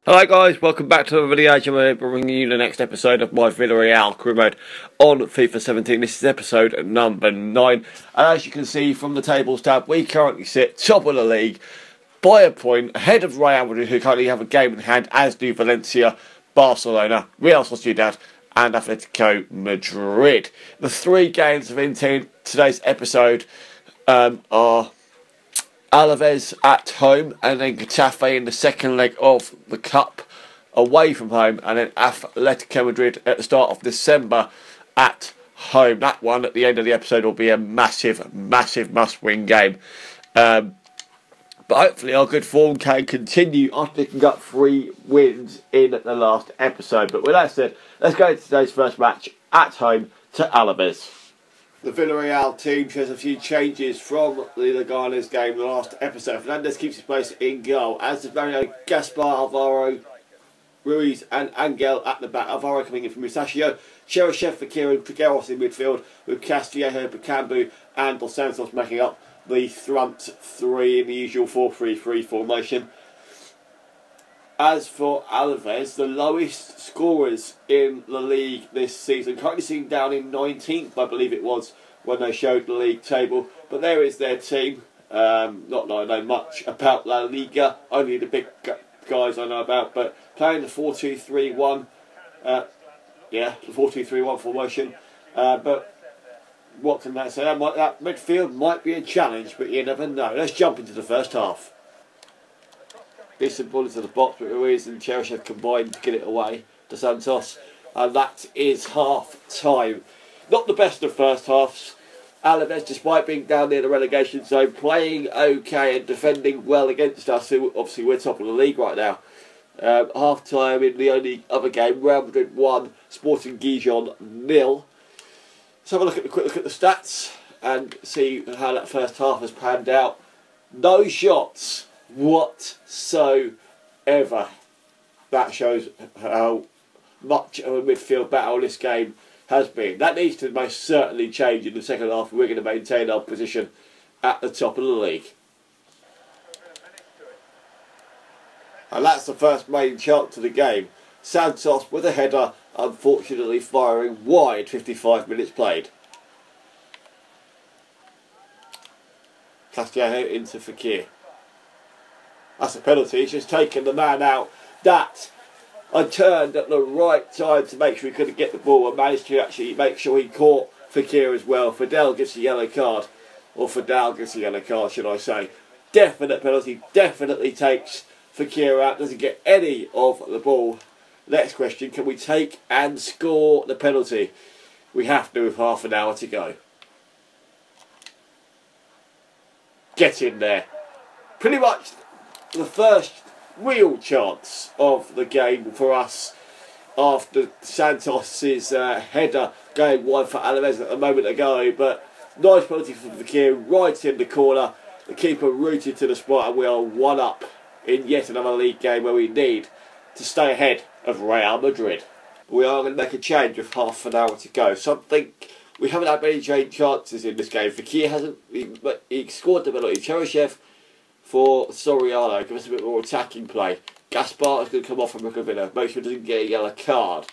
Hi guys, welcome back to the video. I'm going to be bringing you the next episode of my Villarreal career mode on FIFA 17. This is episode number 9. And as you can see from the tables tab, we currently sit top of the league by a point ahead of Real Madrid, who currently have a game in hand, as do Valencia, Barcelona, Real Sociedad and Atletico Madrid. The 3 games of today's episode are Alaves at home, and then Getafe in the second leg of the Cup away from home, and then Atletico Madrid at the start of December at home. That one at the end of the episode will be a massive must-win game. But hopefully our good form can continue after picking up 3 wins in the last episode. But with that said, let's go to today's first match at home to Alaves. The Villarreal team shows a few changes from the Leganes game in the last episode. Fernandez keeps his place in goal, as does Mario, Gaspar, Alvaro, Ruiz and Angel at the back. Alvaro coming in from Musacchio, Cheryshev, Fekir and Figueros in midfield, with Castillejo, Bakambu and Dos Santos making up the front 3 in the usual 4-3-3 formation. As for Alaves, the lowest scorers in the league this season, currently sitting down in 19th, I believe it was, when they showed the league table. But there is their team. Not that I know much about La Liga, only the big guys I know about, but playing the 4-2-3-1, the 4-2-3-1 formation. But what can that say? That midfield might be a challenge, but you never know. Let's jump into the first half. Decent ball into the box, but Ruiz and Cheryshev combined to get it away to Santos, and that is half time. Not the best of first halves. Alaves, despite being down near the relegation zone, playing okay and defending well against us, who obviously we're top of the league right now. Half time in the only other game, Real Madrid 1, Sporting Gijon 0. Let's have a quick look at the stats and see how that first half has panned out. No shots whatsoever. That shows how much of a midfield battle this game has been. That needs to most certainly change in the second half if we're going to maintain our position at the top of the league. And that's the first main chance of the game. Santos with a header, unfortunately firing wide, 55 minutes played. Castillejo into Fekir. That's a penalty. He's just taken the man out. That I turned at the right time to make sure he couldn't get the ball and managed to actually make sure he caught Fekir as well. Fidel gets a yellow card. Or Fidel gets a yellow card, should I say. Definite penalty. Definitely takes Fekir out. Doesn't get any of the ball. Next question. Can we take and score the penalty? We have to with half an hour to go. Get in there. Pretty much the first real chance of the game for us after Santos's header going wide for Alaves a moment ago, but nice penalty for Fekir right in the corner. The keeper rooted to the spot, and we are 1 up in yet another league game where we need to stay ahead of Real Madrid. We are going to make a change with half an hour to go. Something we haven't had many chances in this game. Fekir hasn't, he scored the penalty. Cheryshev for Soriano, give us a bit more attacking play. Gaspar is going to come off from Ricovino, make sure he doesn't get a yellow card.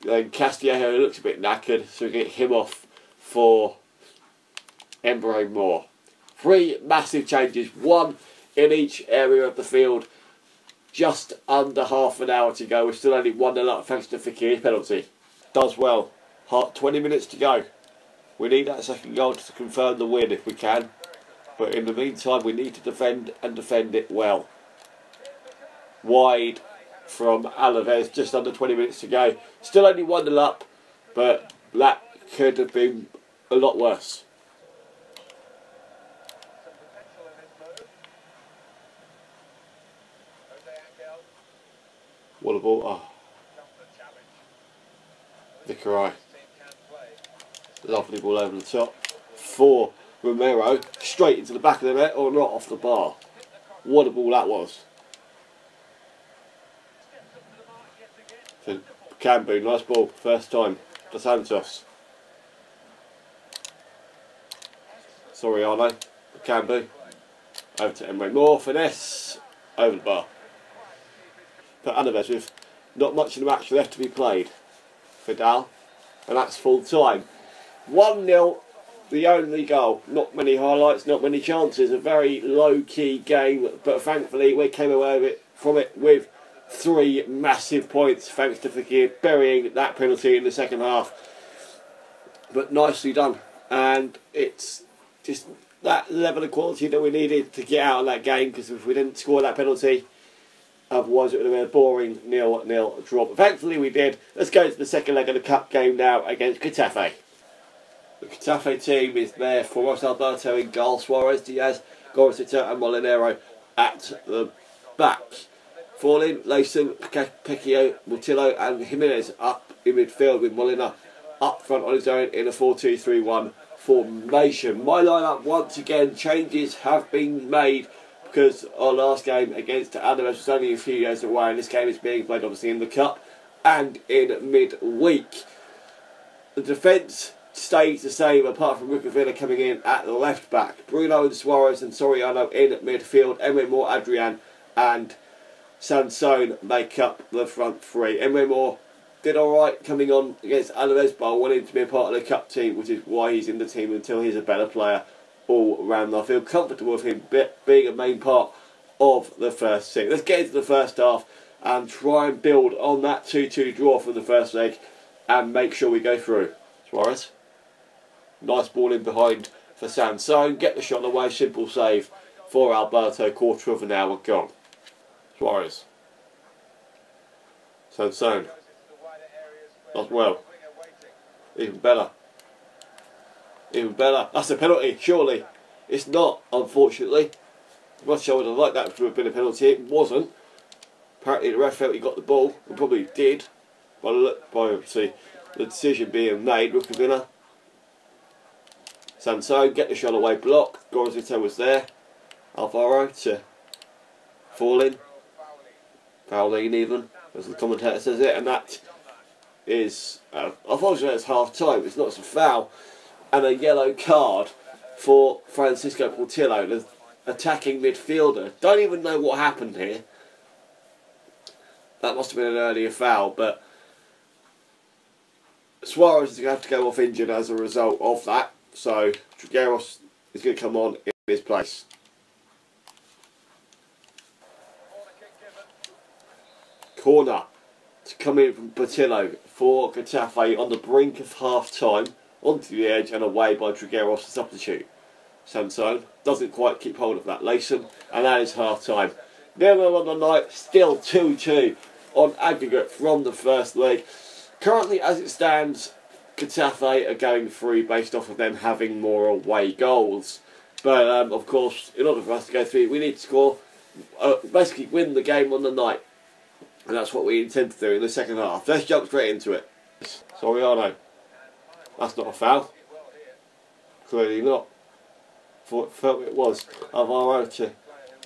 Then Castillejo looks a bit knackered, so we get him off for Embre Moore. 3 massive changes, 1 in each area of the field. Just under half an hour to go. We're still only 1-0 up thanks to Fekir's penalty. Does well. 20 minutes to go. We need that second goal to confirm the win if we can. But in the meantime, we need to defend and defend it well. Wide from Alaves, just under 20 minutes to go. Still only 1-0 up, but that could have been a lot worse. What a ball. Oh. Vicarai. Lovely ball over the top. For Romero, straight into the back of the net, or not off the bar. What a ball that was. So, Cambu, nice ball, first time. Dos Santos. Soriano, Cambu. Over to Emre Moore, finesse, over the bar. for Alaves with not much of the match left to be played. Vidal, and that's full time. 1-0, the only goal. Not many highlights, not many chances. A very low-key game, but thankfully we came away from it with 3 massive points thanks to Fekir burying that penalty in the second half. But nicely done, and it's just that level of quality that we needed to get out of that game, because if we didn't score that penalty, otherwise it would have been a boring 0-0 draw. But thankfully we did. Let's go to the second leg of the cup game now against Getafe. The Getafe team is there for us. Alberto in goal, Suarez, Diaz, Gorosita and Molinero at the back. Falling, Layson, Pecchio, Mutillo and Jimenez up in midfield, with Molina up front on his own in a 4-2-3-1 formation. My lineup, once again, changes have been made because our last game against Alaves was only a few days away, and this game is being played obviously in the cup and in midweek. The defence stays the same apart from Rukavina coming in at the left back. Bruno and Suarez and Soriano in midfield. Emre Moore, Adrian and Sansone make up the front three. Emre Moore did alright coming on against Alaves, but I want him to be a part of the cup team, which is why he's in the team until he's a better player all round. I feel comfortable with him being a main part of the first team. Let's get into the first half and try and build on that 2-2 draw from the first leg and make sure we go through. Suarez, nice ball in behind for Sansone, get the shot away, simple save for Alberto, quarter of an hour gone. Suarez, Sansone, not well, even better. Even better. That's a penalty, surely. It's not, unfortunately. Much I would have liked that to have been a penalty. It wasn't. Apparently the ref felt he got the ball, and probably did, by obviously the decision being made. Rukavina, Sansone, get the shot away, block. Gorosito was there. Alvaro to Falling. Fouling even, as the commentator says it, and that is, unfortunately it's half time. It's not a foul. And a yellow card for Francisco Portillo, the attacking midfielder. Don't even know what happened here. That must have been an earlier foul, but Suarez is going to have to go off injured as a result of that. So Trigueros is going to come on in his place. Corner to come in from Portillo for Getafe on the brink of half time. Onto the edge and away by Trigueros, the substitute. Sansone doesn't quite keep hold of that. Layson, and that is half time. 0-0 on the night, still 2-2 on aggregate from the first leg. Currently, as it stands, Getafe are going through based off of them having more away goals. But of course, in order for us to go through, we need to score, basically win the game on the night. And that's what we intend to do in the second half. Let's jump straight into it. Soriano. That's not a foul. Clearly not. Felt it was. Alvaro to,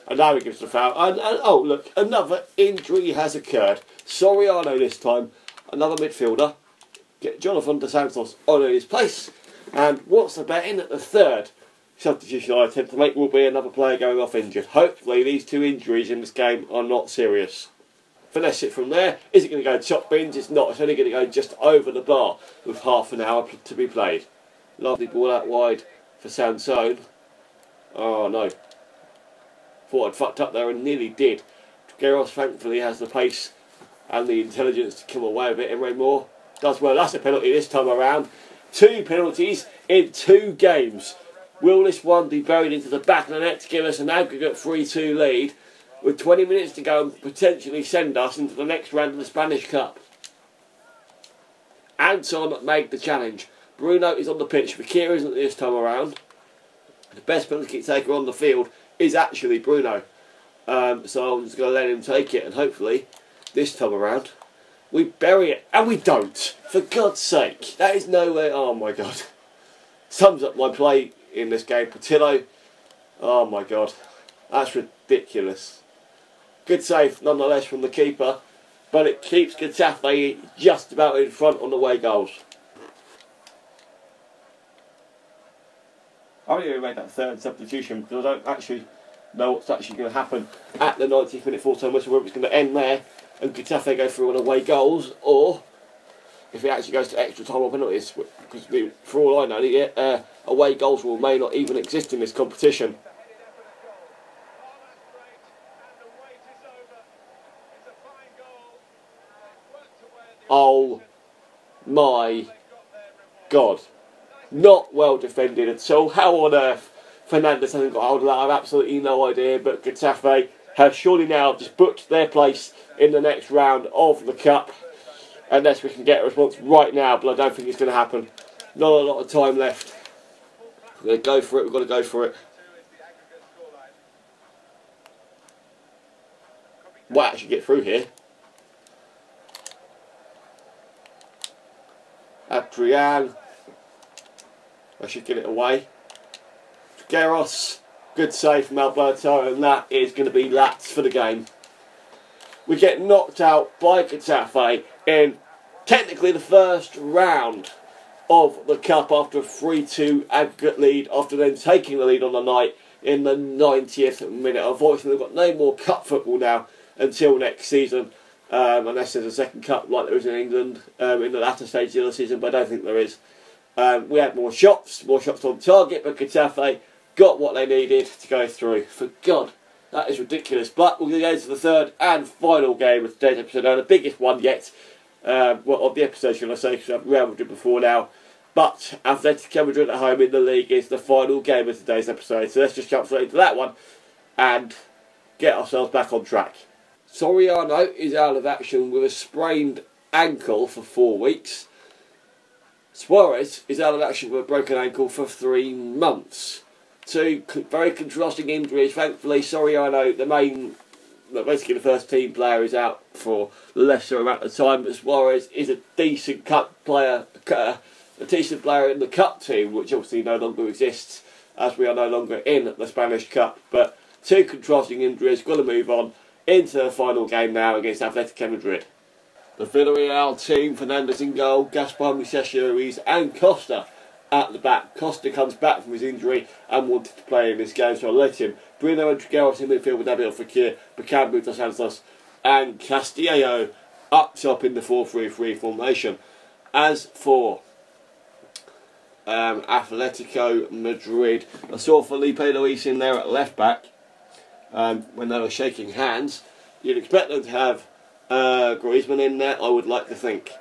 and now he gives the foul. And oh look, another injury has occurred. Soriano this time. Another midfielder. Get Jonathan Dos Santos on in his place. And what's the betting? The third substitution I attempt to make will be another player going off injured. Hopefully these 2 injuries in this game are not serious. Finesse it from there. Is it going to go top bins? It's not. It's only going to go just over the bar with half an hour to be played. Lovely ball out wide for Sansone. Oh no. Thought I'd fucked up there and nearly did. Trigueros thankfully has the pace and the intelligence to come away with it. Emre Moore does well. That's a penalty this time around. 2 penalties in 2 games. Will this one be buried into the back of the net to give us an aggregate 3-2 lead? With 20 minutes to go and potentially send us into the next round of the Spanish Cup. Anton made the challenge. Bruno is on the pitch. Fekir isn't this time around. The best penalty taker on the field is actually Bruno. So I'm just going to let him take it, and hopefully this time around we bury it. And we don't. For God's sake. That is nowhere. Oh my God. Sums up my play in this game. Portillo. Oh my God. That's ridiculous. Good save nonetheless from the keeper, but it keeps Getafe just about in front on the away goals. I only made that third substitution because I don't actually know what's actually going to happen at the 90th minute full time whistle, whether it's going to end there and Getafe go through on away goals, or if it actually goes to extra time or penalties, because for all I know, away goals may not even exist in this competition. Oh my God. Not well defended at all. How on earth Fernandes hasn't got hold of that, I have absolutely no idea, but Getafe have surely now just booked their place in the next round of the Cup, unless we can get a response right now, but I don't think it's going to happen. Not a lot of time left. We're going to go for it, we've got to go for it. Might actually get through here. Adrian. I should get it away. Geros. Good save from Alberto, and that is going to be lats for the game. We get knocked out by Getafe in technically the first round of the Cup after a 3-2 aggregate lead, after then taking the lead on the night in the 90th minute. Unfortunately, we've got no more Cup football now until next season, unless there's a second Cup like there is in England in the latter stage of the season, but I don't think there is. We had more shots on target, but Getafe got what they needed to go through. For God, that is ridiculous. But we're going to go to the third and final game of today's episode, and the biggest one yet, of the episode, shall I say, because I've rambled it before now. But Atletico Madrid at home in the league is the final game of today's episode, so let's just jump straight into that one and get ourselves back on track. Soriano is out of action with a sprained ankle for 4 weeks. Suarez is out of action with a broken ankle for 3 months. Two very contrasting injuries. Thankfully, Soriano, basically the first team player, is out for a lesser amount of time, but Suarez is a decent cup player, a decent player in the cup team, which obviously no longer exists as we are no longer in the Spanish Cup. But two contrasting injuries, got to move on into the final game now against Atletico Madrid. The Villarreal team, Fernandes in goal, Gaspar Ruiz and Costa at the back. Costa comes back from his injury and wanted to play in this game, so I let him. Bruno and Trigueros in midfield with Nabil Fekir, Bacambu dos Santos and Castillo up top in the 4-3-3 formation. As for Atletico Madrid, I saw Felipe Luis in there at left back when they were shaking hands. You'd expect them to have Griezmann in there, I would like to think.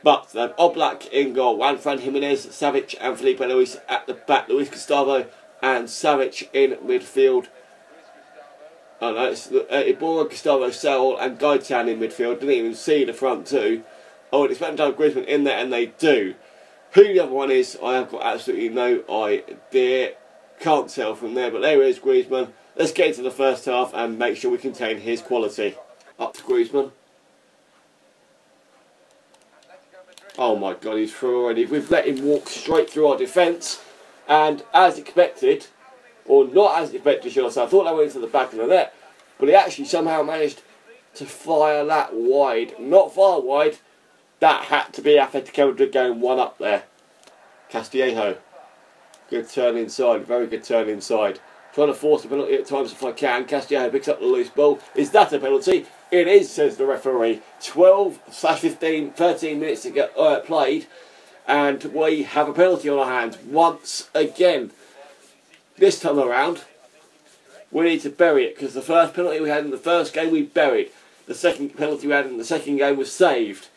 But they have Oblak in goal, Juanfran Jimenez, Savic and Felipe Luis at the back, Luis Gustavo and Savic in midfield. Oh no, it's Iborra, Gustavo, Saul and Gaetan in midfield. Didn't even see the front two. I would expect them to have Griezmann in there, and they do. Who the other one is, I have got absolutely no idea. Can't tell from there, but there is Griezmann. Let's get into the first half and make sure we contain his quality. Up to Griezmann. Oh my God, he's through already. We've let him walk straight through our defence, and as expected, or not as expected, should I say, I thought that went into the back of the net, but he actually somehow managed to fire that wide. Not far wide. That had to be Atletico Madrid going one up there. Castillejo. Good turn inside, very good turn inside. Trying to force a penalty at times if I can. Castillejo picks up the loose ball. Is that a penalty? It is, says the referee. 13 minutes to get played, and we have a penalty on our hands once again. This time around, we need to bury it, because the first penalty we had in the first game we buried. The second penalty we had in the second game was saved.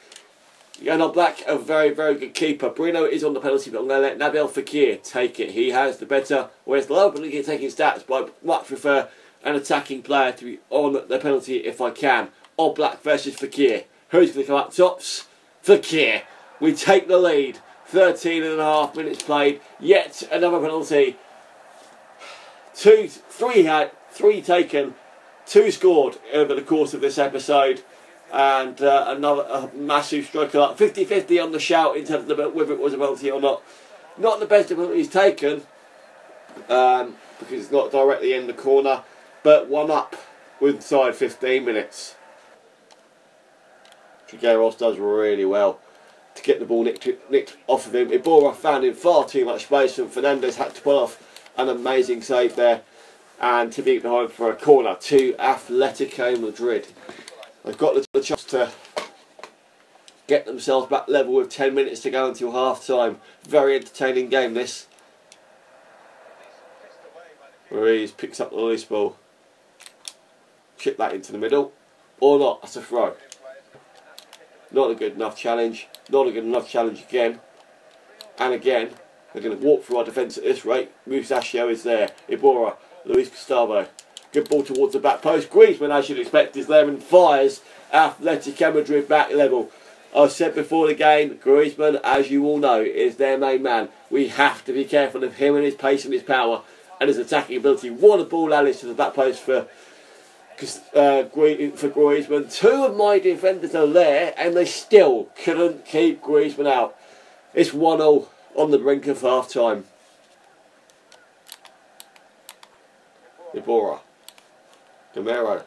Jan Oblak, a very, very good keeper. Bruno is on the penalty, but I'm going to let Nabil Fekir take it. He has the better, whereas the lower penalty taking stats, but I much prefer an attacking player to be on the penalty if I can. Oblak versus Fekir. Who's going to come up tops? Fekir. We take the lead. 13.5 minutes played. Yet another penalty. Three taken. 2 scored over the course of this episode. And another massive striker up. 50-50 on the shout in terms of whether it was a penalty or not. Not the best of penalties taken, because it's not directly in the corner, but one up inside 15 minutes. Trigueros does really well to get the ball nicked off of him. Iborra found him far too much space, and Fernandes had to pull off an amazing save there and to be behind for a corner to Atletico Madrid. They've got the chance to get themselves back level with 10 minutes to go until half time. Very entertaining game this. Ruiz picks up the loose ball. Chip that into the middle. Or not, that's a throw. Not a good enough challenge. Not a good enough challenge again. And again, they're going to walk through our defence at this rate. Musacchio is there. Iborra, Luis Gustavo. Good ball towards the back post. Griezmann, as you'd expect, is there and fires Atletico Madrid back level. I said before the game, Griezmann, as you all know, is their main man. We have to be careful of him and his pace and his power and his attacking ability. What a ball that is to the back post for Griezmann. Two of my defenders are there and they still couldn't keep Griezmann out. It's 1-0 on the brink of half time. Iborra, Gamero,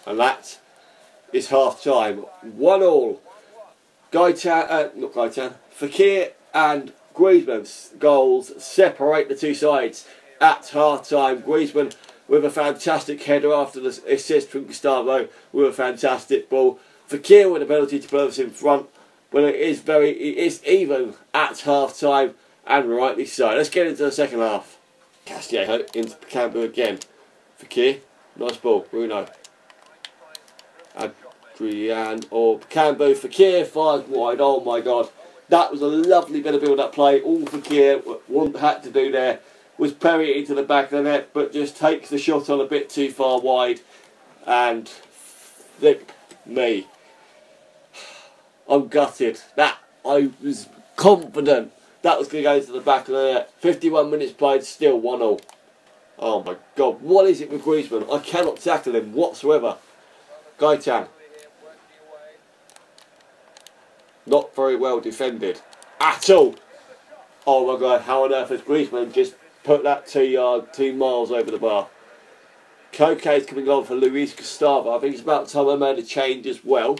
and that is half time. 1-0. Fekir and Griezmann's goals separate the two sides at half time. Griezmann with a fantastic header after the assist from Gustavo with a fantastic ball. Fekir with the ability to put us in front, but it is even at half time, and rightly so. Let's get into the second half. Castillejo into Cambu again. Fekir, nice ball. Bruno. Adrian or Cambu. Fekir fires wide. Oh my God. That was a lovely bit of build-up play. All Fekir had to do there was parry it into the back of the net, but just takes the shot on a bit too far wide and flip me. I'm gutted. That I was confident that was going to go to the back of the net. 51 minutes played, still 1-0. Oh my God, what is it with Griezmann? I cannot tackle him whatsoever. Gaetan. Not very well defended at all. Oh my God, how on earth has Griezmann just put that 2 miles over the bar? Koke's coming on for Luis Gustavo. I think it's about time I made a change as well.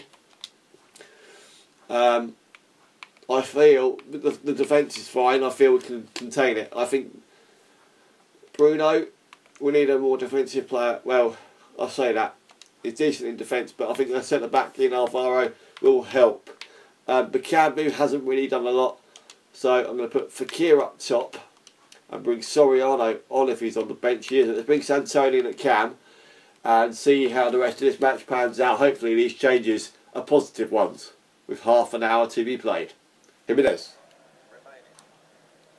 I feel the defence is fine. I feel we can contain it. I think Bruno, we need a more defensive player. Well, I say that. He's decent in defence, but I think the centre back in Alvaro will help. Bakambu hasn't really done a lot, so I'm going to put Fekir up top and bring Soriano on if he's on the bench. He isn't. Let's bring Santoni in at cam and see how the rest of this match pans out. Hopefully these changes are positive ones with half an hour to be played. Jimenez.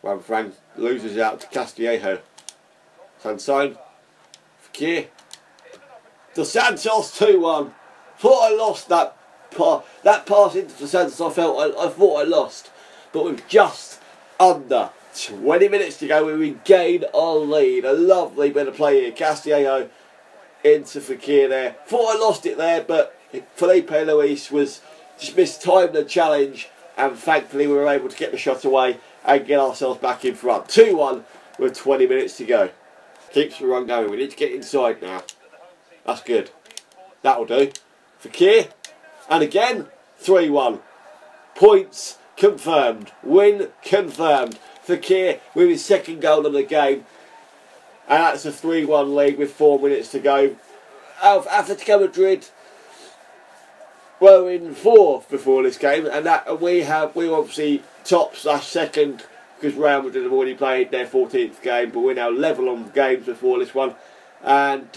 Juanfran loses out to Castillejo. Sansone. Fekir. Dos Santos 2-1. Thought I lost that pass into Dos Santos. I thought I lost, but with just under 20 minutes to go, we regain our lead. A lovely bit of play here. Castillejo into Fekir there. Thought I lost it there, but Felipe Luis was just mistimed the challenge, and thankfully we were able to get the shot away and get ourselves back in front. 2-1 with 20 minutes to go. Keeps the run going. We need to get inside now. That's good. That'll do. Fekir. And again, 3-1. Points confirmed. Win confirmed. Fekir with his second goal of the game. And that's a 3-1 lead with 4 minutes to go. Atletico Madrid were in fourth before this game, and that we were obviously top / second because Real Madrid have already played their 14th game, but we're now level on games before this one, and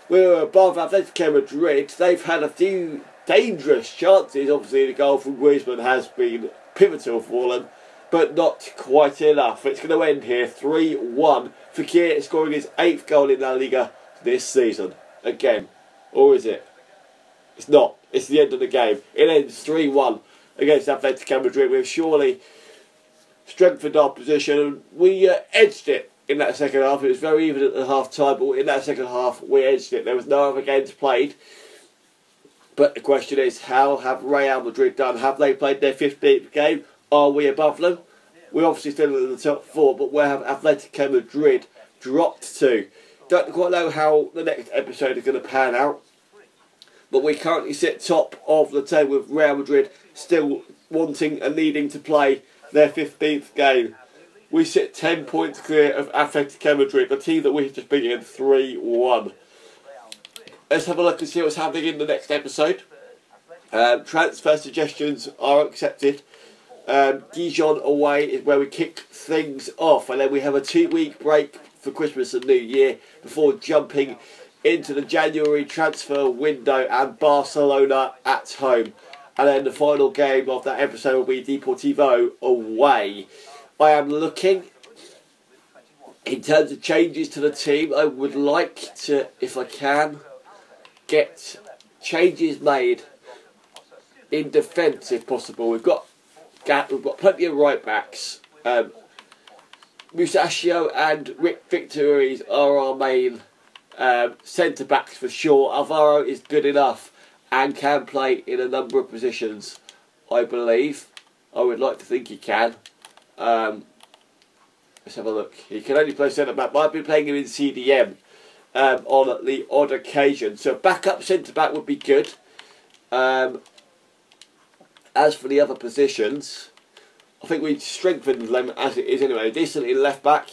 we were above Atletico Madrid. They've had a few dangerous chances. Obviously the goal from Griezmann has been pivotal for them, but not quite enough. It's going to end here 3-1. Fekir scoring his 8th goal in La Liga this season. Again. Or is it? It's not. It's the end of the game. It ends 3-1 against Atletico Madrid. We've surely strengthened our position. We edged it in that second half. It was very even at the half time, but in that second half we edged it. There was no other games played. But the question is, how have Real Madrid done? Have they played their 15th game? Are we above them? We're obviously still in the top 4, but where have Atletico Madrid dropped to? Don't quite know how the next episode is going to pan out. But we currently sit top of the table with Real Madrid still wanting and needing to play their 15th game. We sit 10 points clear of Atletico Madrid, the team that we've just beaten 3-1. let's have a look and see what's happening in the next episode. Transfer suggestions are accepted. Dijon away is where we kick things off, and then we have a 2-week break for Christmas and New Year before jumping into the January transfer window and Barcelona at home. And then the final game of that episode will be Deportivo away. I am looking, in terms of changes to the team, I would like to, if I can, get changes made in defence if possible. We've got plenty of right backs. Musacchio and Rick Victories are our main centre backs for sure. Alvaro is good enough and can play in a number of positions, I believe. I would like to think he can. Let's have a look. He can only play centre back. Might be playing him in CDM on the odd occasion. So backup centre back would be good. As for the other positions, I think we strengthened them as it is anyway. Decently left back.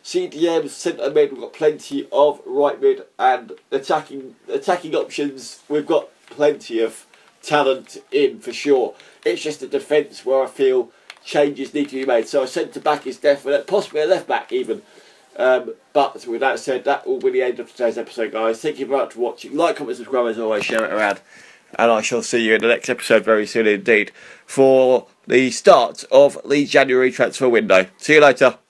CDM, centre mid, we've got plenty of right mid, and attacking options, we've got plenty of talent in for sure. It's just the defence where I feel changes need to be made. So a centre back is definite, possibly a left back even. But with that said, that will be the end of today's episode, guys. Thank you very much for watching. Like, comment, subscribe as always, share it around. And I shall see you in the next episode very soon indeed for the start of the January transfer window. See you later.